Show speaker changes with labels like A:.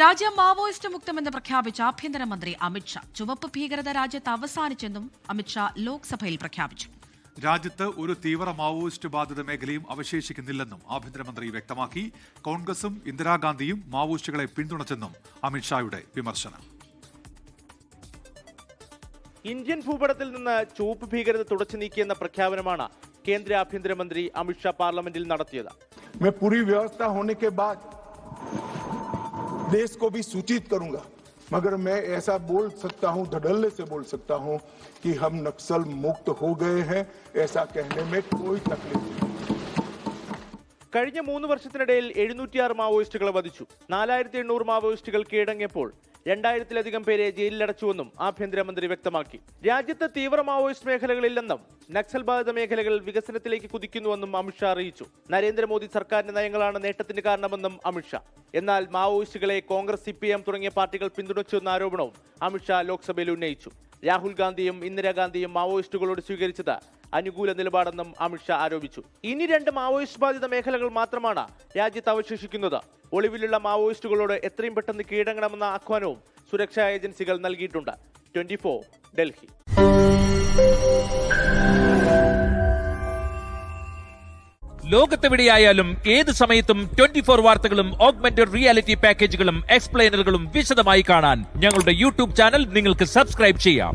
A: രാജ്യം മാവോയിസ്റ്റ് മുക്തമെന്ന് പ്രഖ്യാപിച്ച ആഭ്യന്തരമന്ത്രി അമിത്ഷാ. ചുവപ്പ് ഭീകരത രാജ്യത്ത് അവസാനിച്ചെന്നും അമിത്ഷാ ലോക്സഭയിൽ പ്രഖ്യാപിച്ചു.
B: രാജ്യത്ത് ഒരു തീവ്ര മാവോയിസ്റ്റ് ബാധിത മേഖലയും അവശേഷിക്കുന്നില്ലെന്നും ആഭ്യന്തരമന്ത്രി വ്യക്തമാക്കി. കോൺഗ്രസും ഇന്ദിരാഗാന്ധിയും മാവോയിസ്റ്റുകളെ പിന്തുണച്ചെന്നും അമിത്ഷായുടെ വിമർശനം.
C: ഇന്ത്യൻ ഭൂപടത്തിൽ നിന്ന് ചുവപ്പ് ഭീകരത തുടച്ചു നീക്കിയെന്ന പ്രഖ്യാപനമാണ് കേന്ദ്ര ആഭ്യന്തരമന്ത്രി അമിത്ഷാ പാർലമെന്റിൽ നടത്തിയത്.
D: देश को भी सूचित करूंगा, मगर मैं ऐसा बोल सकता हूं, धड़ल्ले से बोल सकता हूं कि हम नक्सल मुक्त हो गए हैं. ऐसा कहने में कोई तकलीफ नहीं.
C: കഴിഞ്ഞ 3 വർഷത്തിനിടയിൽ 706 മാവോയിസ്റ്റുകളെ വധിച്ചു. 4800 മാവോയിസ്റ്റുകൾ കീഴടങ്ങിയപ്പോൾ 2000-ലധികം പേരെ ജയിലിലടച്ചുവെന്നും ആഭ്യന്തരമന്ത്രി വ്യക്തമാക്കി. രാജ്യത്ത് തീവ്ര മാവോയിസ്റ്റ് മേഖലകളില്ലെന്നും നക്സൽ ബാധിത മേഖലകൾ വികസനത്തിലേക്ക് കുതിക്കുന്നുവെന്നും അമിത്ഷാ അറിയിച്ചു. നരേന്ദ്രമോദി സർക്കാരിന്റെ നയങ്ങളാണ് നേട്ടത്തിന് കാരണമെന്നും അമിത്ഷാ. എന്നാൽ മാവോയിസ്റ്റുകളെ കോൺഗ്രസ്, CPM തുടങ്ങിയ പാർട്ടികൾ പിന്തുണച്ചുവെന്ന ആരോപണവും അമിത്ഷാ ലോക്സഭയിൽ ഉന്നയിച്ചു. രാഹുൽ ഗാന്ധിയും ഇന്ദിരാഗാന്ധിയും മാവോയിസ്റ്റുകളോട് സ്വീകരിച്ചത് അനുകൂല നിലപാടെന്നും അമിത്ഷാ ആരോപിച്ചു. ഇനി 2 മാവോയിസ്റ്റ് ബാധിത മേഖലകൾ മാത്രമാണ് രാജ്യത്ത് അവശേഷിക്കുന്നത്. ഒളിവിലുള്ള മാവോയിസ്റ്റുകളോട് എത്രയും പെട്ടെന്ന് കീഴടങ്ങണമെന്ന ആഹ്വാനവും സുരക്ഷാ ഏജൻസികൾ നൽകിയിട്ടുണ്ട്. 24 ഡൽഹി.
E: ലോകത്തെവിടെയായാലും ഏത് സമയത്തും 24 വാർത്തകളും ഓഗ്മെന്റഡ് റിയാലിറ്റി പാക്കേജുകളും എക്സ്പ്ലെയിനറുകളും വിശദമായി കാണാൻ ഞങ്ങളുടെ YouTube ചാനൽ നിങ്ങൾക്ക് സബ്സ്ക്രൈബ് ചെയ്യാം.